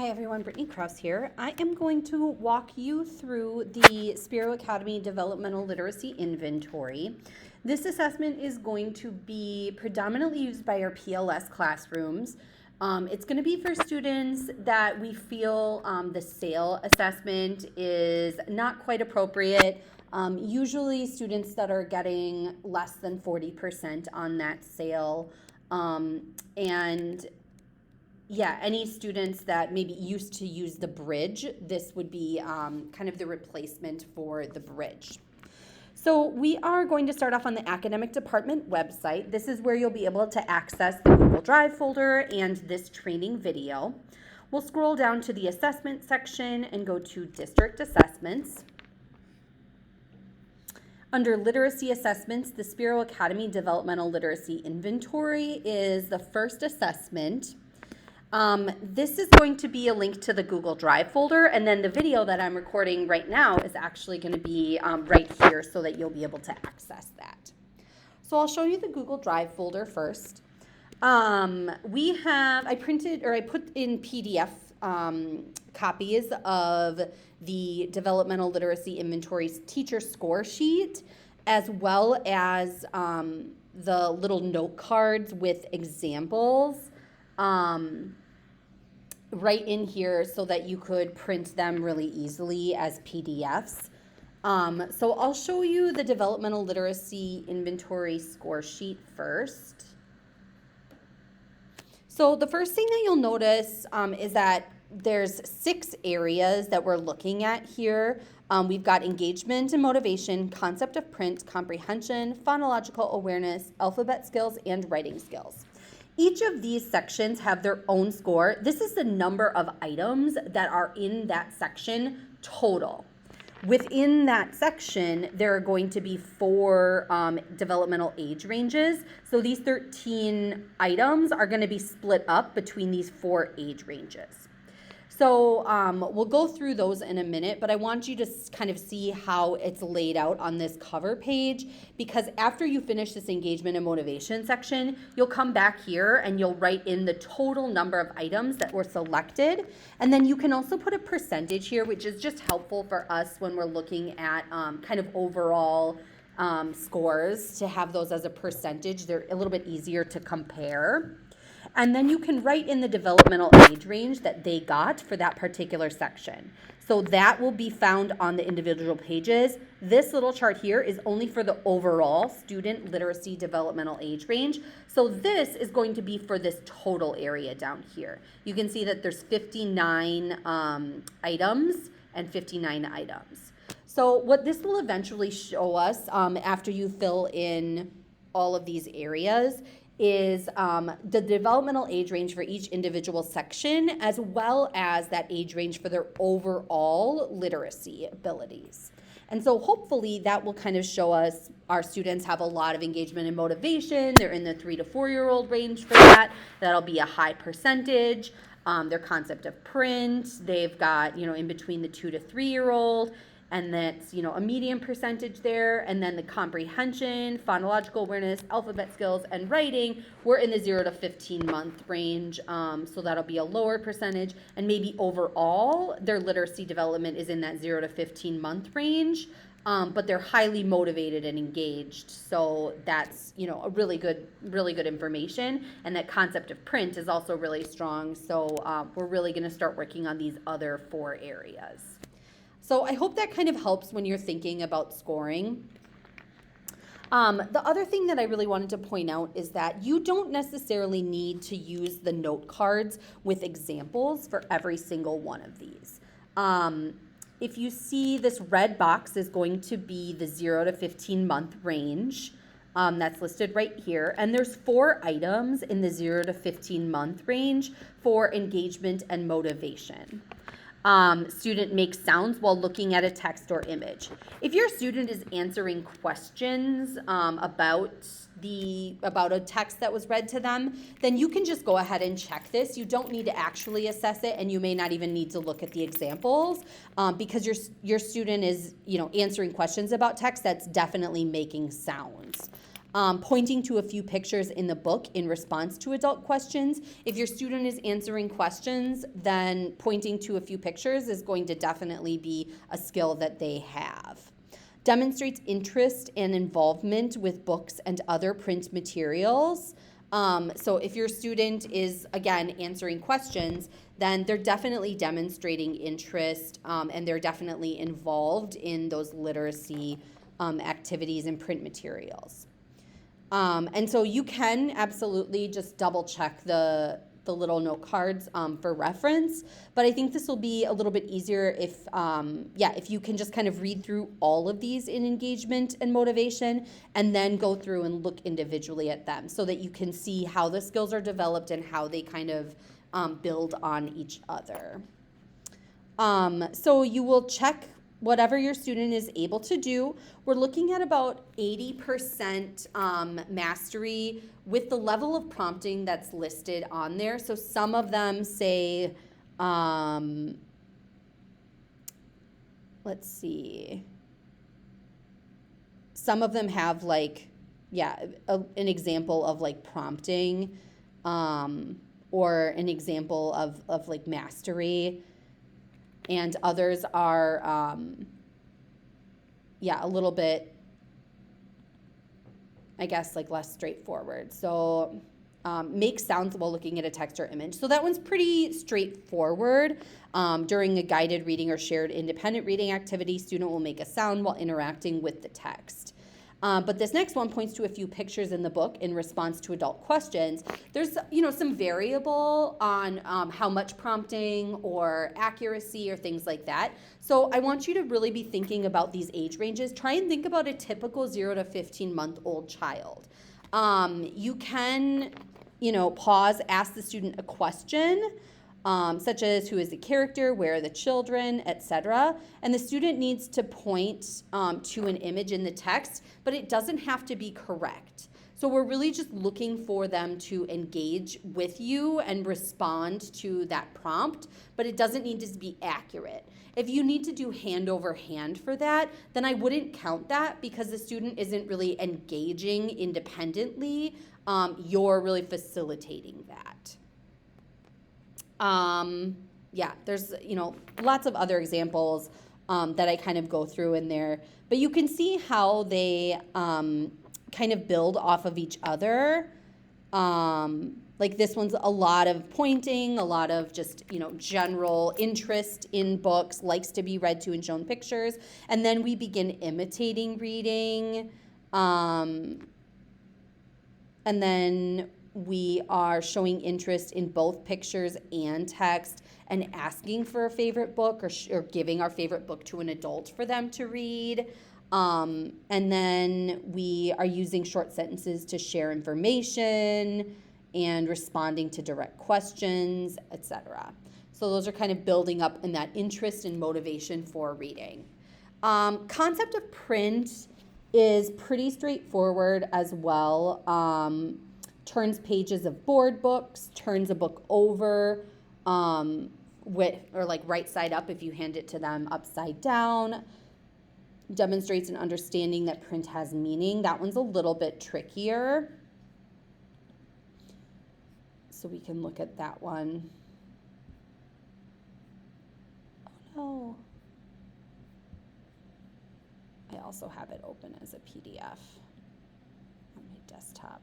Hi everyone, Brittany Krause here. I am going to walk you through the Spero Academy Developmental Literacy Inventory. This assessment is going to be predominantly used by our PLS classrooms. It's going to be for students that we feel the SAIL assessment is not quite appropriate. Usually students that are getting less than 40% on that SAIL, any students that maybe used to use the bridge, this would be kind of the replacement for the bridge. So we are going to start off on the academic department website. This is where you'll be able to access the Google Drive folder and this training video. We'll scroll down to the assessment section and go to district assessments. Under literacy assessments, the Spero Academy Developmental Literacy Inventory is the first assessment. This is going to be a link to the Google Drive folder, and then the video that I'm recording right now is actually going to be right here so that you'll be able to access that. So I'll show you the Google Drive folder first. I put in PDF copies of the Developmental Literacy Inventory's teacher score sheet, as well as the little note cards with examples right in here so that you could print them really easily as PDFs. So I'll show you the Developmental Literacy Inventory score sheet first. So the first thing that you'll notice is that there's 6 areas that we're looking at here. We've got engagement and motivation, concept of print, comprehension, phonological awareness, alphabet skills, and writing skills. Each of these sections have their own score. This is the number of items that are in that section total. Within that section, there are going to be 4 developmental age ranges. So these 13 items are going to be split up between these 4 age ranges. So we'll go through those in a minute, but I want you to kind of see how it's laid out on this cover page, because after you finish this engagement and motivation section, you'll come back here and you'll write in the total number of items that were selected. And then you can also put a percentage here, which is just helpful for us when we're looking at kind of overall scores, to have those as a percentage. They're a little bit easier to compare. And then you can write in the developmental age range that they got for that particular section. So that will be found on the individual pages. This little chart here is only for the overall student literacy developmental age range. So this is going to be for this total area down here. You can see that there's 59 items and 59 items. So what this will eventually show us after you fill in all of these areas is the developmental age range for each individual section, as well as that age range for their overall literacy abilities. And so hopefully that will kind of show us our students have a lot of engagement and motivation. They're in the 3 to 4 year old range for that. That'll be a high percentage. Their concept of print, they've got, in between the 2 to 3 year old. And that's, a medium percentage there. And then the comprehension, phonological awareness, alphabet skills, and writing, we're in the 0 to 15 month range. So that'll be a lower percentage. And maybe overall, their literacy development is in that 0 to 15 month range. But they're highly motivated and engaged. So that's, a really good information. And that concept of print is also really strong. So we're really going to start working on these other 4 areas. So I hope that kind of helps when you're thinking about scoring. The other thing that I really wanted to point out is that you don't necessarily need to use the note cards with examples for every single one of these. If you see, this red box is going to be the 0 to 15 month range. That's listed right here. And there's 4 items in the 0 to 15 month range for engagement and motivation. Student makes sounds while looking at a text or image. If your student is answering questions about a text that was read to them, then you can just go ahead and check this. You don't need to actually assess it, and you may not even need to look at the examples because your student is answering questions about text that's definitely making sounds. Pointing to a few pictures in the book in response to adult questions. If your student is answering questions, then pointing to a few pictures is going to definitely be a skill that they have. Demonstrates interest and involvement with books and other print materials. So if your student is, again, answering questions, then they're definitely demonstrating interest, and they're definitely involved in those literacy activities and print materials. And so you can absolutely just double check the little note cards for reference, but I think this will be a little bit easier if you can just kind of read through all of these in engagement and motivation and then go through and look individually at them so that you can see how the skills are developed and how they kind of build on each other. So you will check whatever your student is able to do. We're looking at about 80% mastery with the level of prompting that's listed on there. So some of them say, let's see. Some of them have an example of like prompting or an example of like mastery. And others are, a little bit, I guess, like less straightforward. So make sounds while looking at a text or image. So that one's pretty straightforward. During a guided reading or shared independent reading activity, student will make a sound while interacting with the text. But this next one points to a few pictures in the book in response to adult questions. There's, some variable on how much prompting or accuracy or things like that. So I want you to really be thinking about these age ranges. Try and think about a typical 0 to 15-month-old child. You can, pause, ask the student a question, such as who is the character, where are the children, etc. And the student needs to point to an image in the text, but it doesn't have to be correct. So we're really just looking for them to engage with you and respond to that prompt, but it doesn't need to be accurate. If you need to do hand over hand for that, then I wouldn't count that because the student isn't really engaging independently. You're really facilitating that. There's, lots of other examples that I kind of go through in there. But you can see how they kind of build off of each other. Like this one's a lot of pointing, a lot of just, general interest in books, likes to be read to and shown pictures. And then we begin imitating reading. And then we are showing interest in both pictures and text and asking for a favorite book or giving our favorite book to an adult for them to read. And then we are using short sentences to share information and responding to direct questions, etc. So those are kind of building up in that interest and motivation for reading. Concept of print is pretty straightforward as well. Turns pages of board books, turns a book over, right side up if you hand it to them upside down. Demonstrates an understanding that print has meaning. That one's a little bit trickier. So we can look at that one. Oh no. I also have it open as a PDF on my desktop.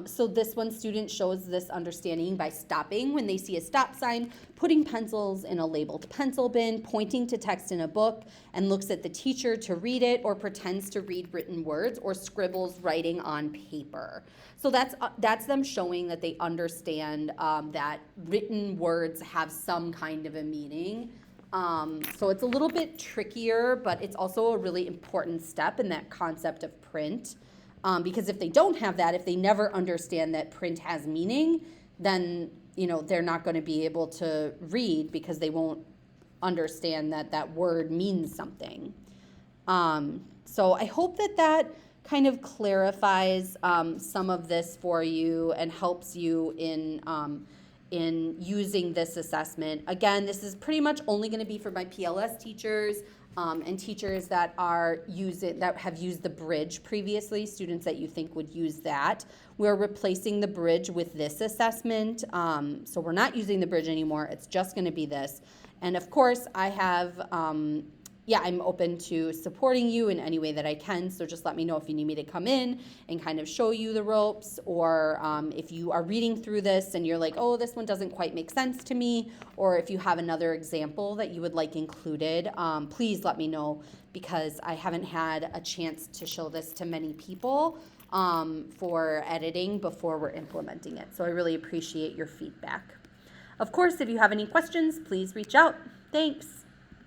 So this one, student shows this understanding by stopping when they see a stop sign, putting pencils in a labeled pencil bin, pointing to text in a book, and looks at the teacher to read it or pretends to read written words or scribbles writing on paper. So that's them showing that they understand that written words have some kind of a meaning. So it's a little bit trickier, but it's also a really important step in that concept of print. Because if they don't have that, if they never understand that print has meaning, then, they're not going to be able to read because they won't understand that that word means something. So I hope that kind of clarifies some of this for you and helps you in using this assessment. Again, this is pretty much only going to be for my PLS teachers and teachers that have used the bridge previously, students that you think would use that. We're replacing the bridge with this assessment, so we're not using the bridge anymore. It's just going to be this. And of course, I have I'm open to supporting you in any way that I can. So just let me know if you need me to come in and kind of show you the ropes, or if you are reading through this and you're like, oh, this one doesn't quite make sense to me, or if you have another example that you would like included, please let me know, because I haven't had a chance to show this to many people for editing before we're implementing it. So I really appreciate your feedback. Of course, if you have any questions, please reach out. Thanks.